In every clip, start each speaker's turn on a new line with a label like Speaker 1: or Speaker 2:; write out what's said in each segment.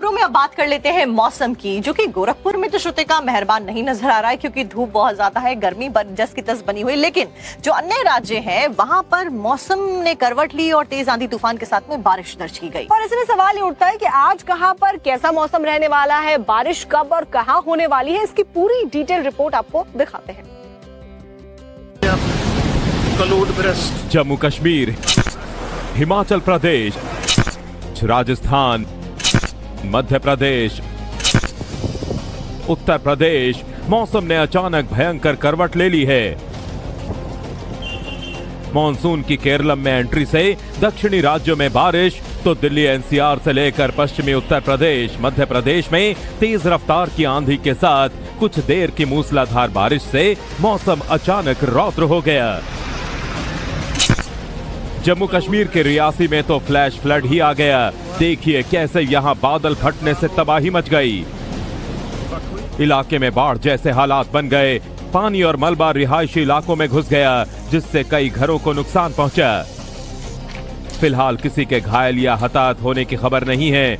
Speaker 1: खबरों में अब बात कर लेते हैं मौसम की, जो कि गोरखपुर में तो श्रुतिका मेहरबान नहीं नजर आ रहा है क्योंकि धूप बहुत ज्यादा है, गर्मी जस की तस बनी हुई। लेकिन जो अन्य राज्य हैं वहां पर मौसम ने करवट ली और तेज आंधी तूफान के साथ में बारिश दर्ज की गई।
Speaker 2: और इसमें सवाल ये उठता है कि आज कहां पर कैसा मौसम रहने वाला है, बारिश कब और कहां होने वाली है, इसकी पूरी डिटेल रिपोर्ट आपको दिखाते हैं।
Speaker 3: जम्मू कश्मीर, हिमाचल प्रदेश, राजस्थान, मध्य प्रदेश, उत्तर प्रदेश, मौसम ने अचानक भयंकर करवट ले ली है। मॉनसून की केरलम में एंट्री से दक्षिणी राज्यों में बारिश, तो दिल्ली एनसीआर से लेकर पश्चिमी उत्तर प्रदेश, मध्य प्रदेश में तेज रफ्तार की आंधी के साथ कुछ देर की मूसलाधार बारिश से मौसम अचानक रौद्र हो गया। जम्मू कश्मीर के रियासी में तो फ्लैश फ्लड ही आ गया। देखिए कैसे यहां बादल फटने से तबाही मच गई। इलाके में बाढ़ जैसे हालात बन गए। पानी और मलबा रिहायशी इलाकों में घुस गया, जिससे कई घरों को नुकसान पहुंचा। फिलहाल किसी के घायल या हताहत होने की खबर नहीं है।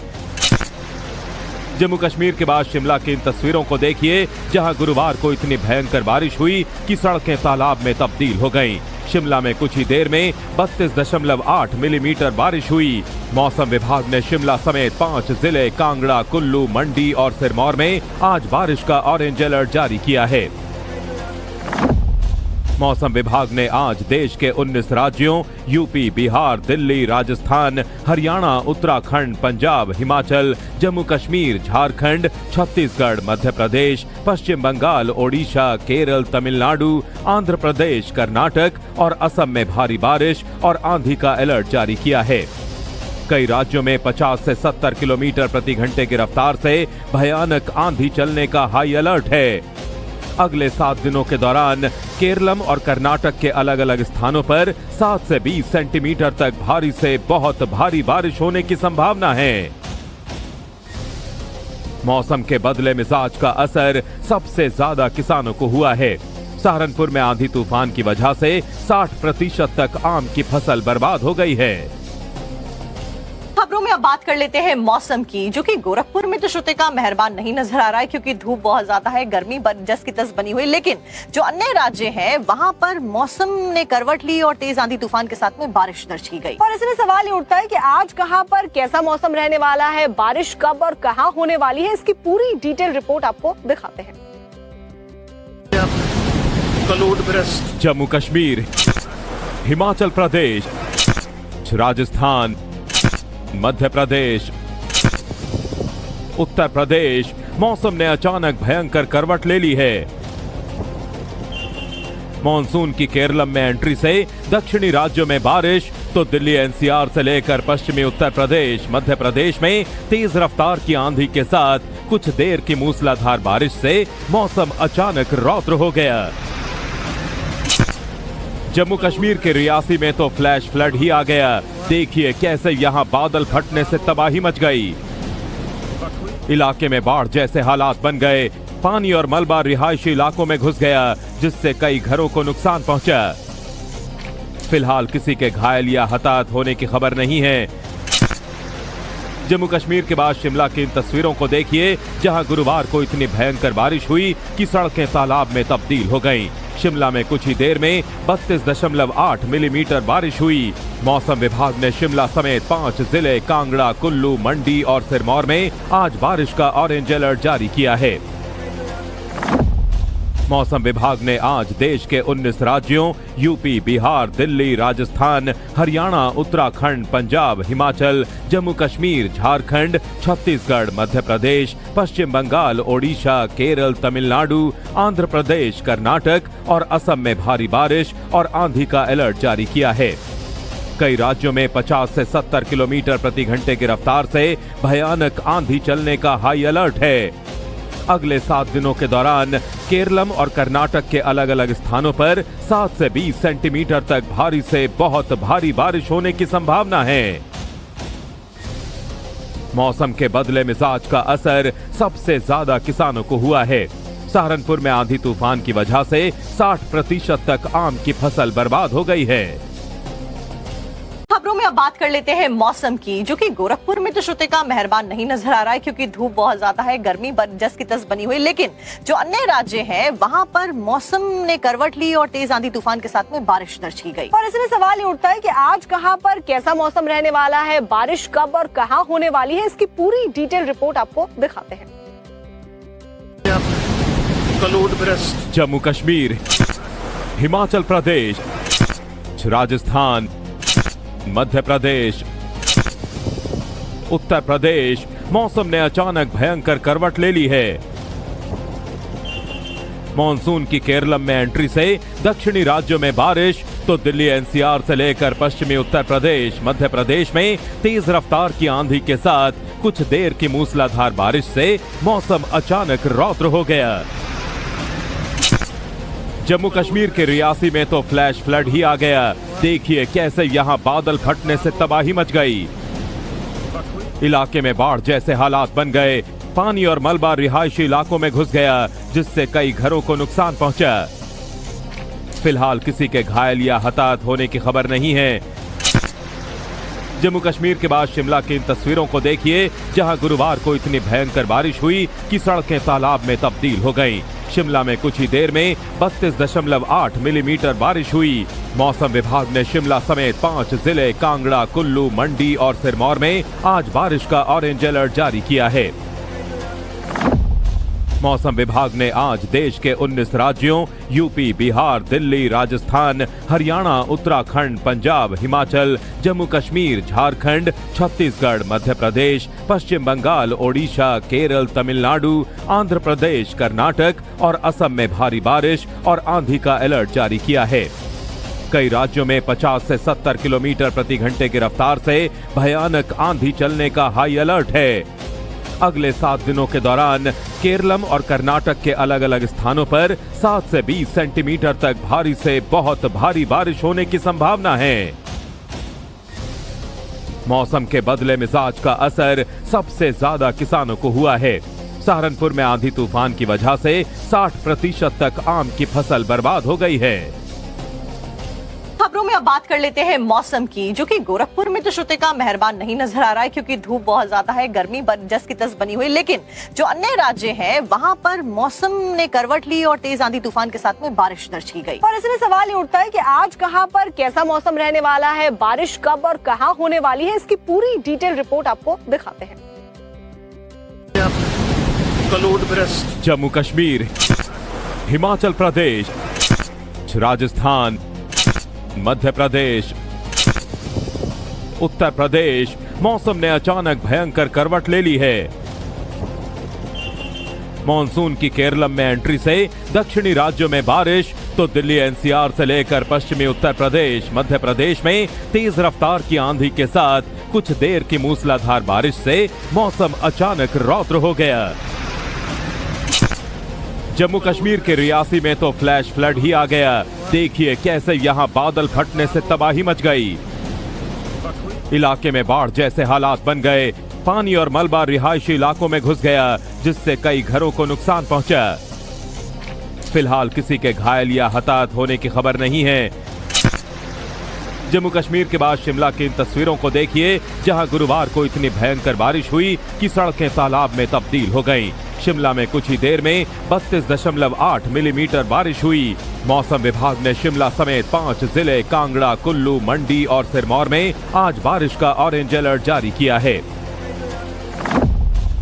Speaker 3: जम्मू कश्मीर के बाद शिमला की इन तस्वीरों को देखिए, जहां गुरुवार को इतनी भयंकर बारिश हुई कि सड़कें तालाब में तब्दील हो गईं। शिमला में कुछ ही देर में 32.8 मिलीमीटर बारिश हुई। मौसम विभाग ने शिमला समेत 5 जिले कांगड़ा, कुल्लू, मंडी और सिरमौर में आज बारिश का ऑरेंज अलर्ट जारी किया है। मौसम विभाग ने आज देश के 19 राज्यों यूपी, बिहार, दिल्ली, राजस्थान, हरियाणा, उत्तराखंड, पंजाब, हिमाचल, जम्मू कश्मीर, झारखंड, छत्तीसगढ़, मध्य प्रदेश, पश्चिम बंगाल, ओडिशा, केरल, तमिलनाडु, आंध्र प्रदेश, कर्नाटक और असम में भारी बारिश और आंधी का अलर्ट जारी किया है। कई राज्यों में 50 से 70 किलोमीटर प्रति घंटे की रफ्तार से भयानक आंधी चलने का हाई अलर्ट है। अगले 7 दिनों के दौरान केरलम और कर्नाटक के अलग अलग स्थानों पर 7 से 20 सेंटीमीटर तक भारी से बहुत भारी बारिश होने की संभावना है। मौसम के बदले मिजाज का असर सबसे ज्यादा किसानों को हुआ है। सहारनपुर में आंधी तूफान की वजह से 60% तक आम की फसल बर्बाद हो गई है।
Speaker 1: खबरों में अब बात कर लेते हैं मौसम की, जो कि गोरखपुर में तो श्रुतिका मेहरबान नहीं नजर आ रहा है क्योंकि धूप बहुत ज्यादा है, गर्मी जस की तस बनी हुई। लेकिन जो अन्य राज्य हैं वहां पर मौसम ने करवट ली और तेज आंधी तूफान के साथ में बारिश दर्ज की गई।
Speaker 2: और इसमें सवाल ये उठता है कि आज कहां पर कैसा मौसम रहने वाला है, बारिश कब और कहां होने वाली है, इसकी पूरी डिटेल रिपोर्ट आपको दिखाते हैं।
Speaker 3: जम्मू कश्मीर, हिमाचल प्रदेश, राजस्थान, मध्य प्रदेश, उत्तर प्रदेश, मौसम ने अचानक भयंकर करवट ले ली है। मॉनसून की केरलम में एंट्री से दक्षिणी राज्यों में बारिश, तो दिल्ली एनसीआर से लेकर पश्चिमी उत्तर प्रदेश, मध्य प्रदेश में तेज रफ्तार की आंधी के साथ कुछ देर की मूसलाधार बारिश से मौसम अचानक रौद्र हो गया। जम्मू कश्मीर के रियासी में तो फ्लैश फ्लड ही आ गया। देखिए कैसे यहां बादल फटने से तबाही मच गई। इलाके में बाढ़ जैसे हालात बन गए। पानी और मलबा रिहायशी इलाकों में घुस गया, जिससे कई घरों को नुकसान पहुंचा। फिलहाल किसी के घायल या हताहत होने की खबर नहीं है। जम्मू कश्मीर के बाद शिमला की इन तस्वीरों को देखिए, जहां गुरुवार को इतनी भयंकर बारिश हुई कि सड़कें तालाब में तब्दील हो गईं। शिमला में कुछ ही देर में 32.8 मिलीमीटर बारिश हुई। मौसम विभाग ने शिमला समेत 5 जिले कांगड़ा, कुल्लू, मंडी और सिरमौर में आज बारिश का ऑरेंज अलर्ट जारी किया है। मौसम विभाग ने आज देश के 19 राज्यों यूपी, बिहार, दिल्ली, राजस्थान, हरियाणा, उत्तराखंड, पंजाब, हिमाचल, जम्मू कश्मीर, झारखंड, छत्तीसगढ़, मध्य प्रदेश, पश्चिम बंगाल, ओडिशा, केरल, तमिलनाडु, आंध्र प्रदेश, कर्नाटक और असम में भारी बारिश और आंधी का अलर्ट जारी किया है। कई राज्यों में 50 से 70 किलोमीटर प्रति घंटे की रफ्तार से भयानक आंधी चलने का हाई अलर्ट है। अगले 7 दिनों के दौरान केरलम और कर्नाटक के अलग अलग स्थानों पर 7 से 20 सेंटीमीटर तक भारी से बहुत भारी बारिश होने की संभावना है। मौसम के बदले मिजाज का असर सबसे ज्यादा किसानों को हुआ है। सहारनपुर में आंधी तूफान की वजह से 60% तक आम की फसल बर्बाद हो गई है।
Speaker 1: खबरों में में अब बात कर लेते हैं मौसम की, जो कि गोरखपुर में तो श्रुतिका मेहरबान नहीं नजर आ रहा है क्योंकि धूप बहुत ज्यादा है, गर्मी बरजस की तस बनी हुई। लेकिन जो अन्य राज्य हैं वहां पर मौसम ने करवट ली और तेज आंधी तूफान के साथ में बारिश दर्ज की गई।
Speaker 2: और इसमें सवाल ये उठता है कि आज कहां पर कैसा मौसम रहने वाला है, बारिश कब और कहां होने वाली है, इसकी पूरी डिटेल रिपोर्ट आपको दिखाते हैं।
Speaker 3: जम्मू कश्मीर, हिमाचल प्रदेश, राजस्थान, मध्य प्रदेश, उत्तर प्रदेश, मौसम ने अचानक भयंकर करवट ले ली है। मॉनसून की केरलम में एंट्री से दक्षिणी राज्यों में बारिश, तो दिल्ली एनसीआर से लेकर पश्चिमी उत्तर प्रदेश, मध्य प्रदेश में तेज रफ्तार की आंधी के साथ कुछ देर की मूसलाधार बारिश से मौसम अचानक रौद्र हो गया। जम्मू कश्मीर के रियासी में तो फ्लैश फ्लड ही आ गया। देखिए कैसे यहां बादल फटने से तबाही मच गई। इलाके में बाढ़ जैसे हालात बन गए। पानी और मलबा रिहायशी इलाकों में घुस गया, जिससे कई घरों को नुकसान पहुंचा। फिलहाल किसी के घायल या हताहत होने की खबर नहीं है। जम्मू कश्मीर के बाद शिमला की इन तस्वीरों को देखिए, जहां गुरुवार को इतनी भयंकर बारिश हुई कि सड़कें तालाब में तब्दील हो गईं। शिमला में कुछ ही देर में 32.8 मिलीमीटर बारिश हुई। मौसम विभाग ने शिमला समेत 5 जिले कांगड़ा, कुल्लू, मंडी और सिरमौर में आज बारिश का ऑरेंज अलर्ट जारी किया है। मौसम विभाग ने आज देश के 19 राज्यों यूपी, बिहार, दिल्ली, राजस्थान, हरियाणा, उत्तराखंड, पंजाब, हिमाचल, जम्मू कश्मीर, झारखंड, छत्तीसगढ़, मध्य प्रदेश, पश्चिम बंगाल, ओडिशा, केरल, तमिलनाडु, आंध्र प्रदेश, कर्नाटक और असम में भारी बारिश और आंधी का अलर्ट जारी किया है। कई राज्यों में 50 से 70 किलोमीटर प्रति घंटे की रफ्तार से भयानक आंधी चलने का हाई अलर्ट है। अगले 7 दिनों के दौरान केरलम और कर्नाटक के अलग अलग स्थानों पर 7 से 20 सेंटीमीटर तक भारी से बहुत भारी बारिश होने की संभावना है। मौसम के बदले मिजाज का असर सबसे ज्यादा किसानों को हुआ है। सहारनपुर में आंधी तूफान की वजह से 60% तक आम की फसल बर्बाद हो गई है।
Speaker 1: खबरों में अब बात कर लेते हैं मौसम की, जो कि गोरखपुर में तो श्रुतिका मेहरबान नहीं नजर आ रहा है क्योंकि धूप बहुत ज्यादा है, गर्मी बरजस की तस बनी हुई। लेकिन जो अन्य राज्य हैं वहां पर मौसम ने करवट ली और तेज आंधी तूफान के साथ में बारिश दर्ज की गई।
Speaker 2: और इसमें सवाल ये उठता है कि आज कहां पर कैसा मौसम रहने वाला है, बारिश कब और कहां होने वाली है, इसकी पूरी डिटेल रिपोर्ट आपको दिखाते हैं।
Speaker 3: जम्मू कश्मीर, हिमाचल प्रदेश, राजस्थान, मध्य प्रदेश, उत्तर प्रदेश, मौसम ने अचानक भयंकर करवट ले ली है। मॉनसून की केरलम में एंट्री से दक्षिणी राज्यों में बारिश, तो दिल्ली एनसीआर से लेकर पश्चिमी उत्तर प्रदेश, मध्य प्रदेश में तेज रफ्तार की आंधी के साथ कुछ देर की मूसलाधार बारिश से मौसम अचानक रौद्र हो गया। जम्मू कश्मीर के रियासी में तो फ्लैश फ्लड ही आ गया। देखिए कैसे यहां बादल फटने से तबाही मच गई। इलाके में बाढ़ जैसे हालात बन गए। पानी और मलबा रिहायशी इलाकों में घुस गया, जिससे कई घरों को नुकसान पहुंचा। फिलहाल किसी के घायल या हताहत होने की खबर नहीं है। जम्मू कश्मीर के बाद शिमला की इन तस्वीरों को देखिए, जहां गुरुवार को इतनी भयंकर बारिश हुई कि सड़कें तालाब में तब्दील हो गईं। शिमला में कुछ ही देर में 32.8 मिलीमीटर बारिश हुई। मौसम विभाग ने शिमला समेत 5 जिले कांगड़ा, कुल्लू, मंडी और सिरमौर में आज बारिश का ऑरेंज अलर्ट जारी किया है।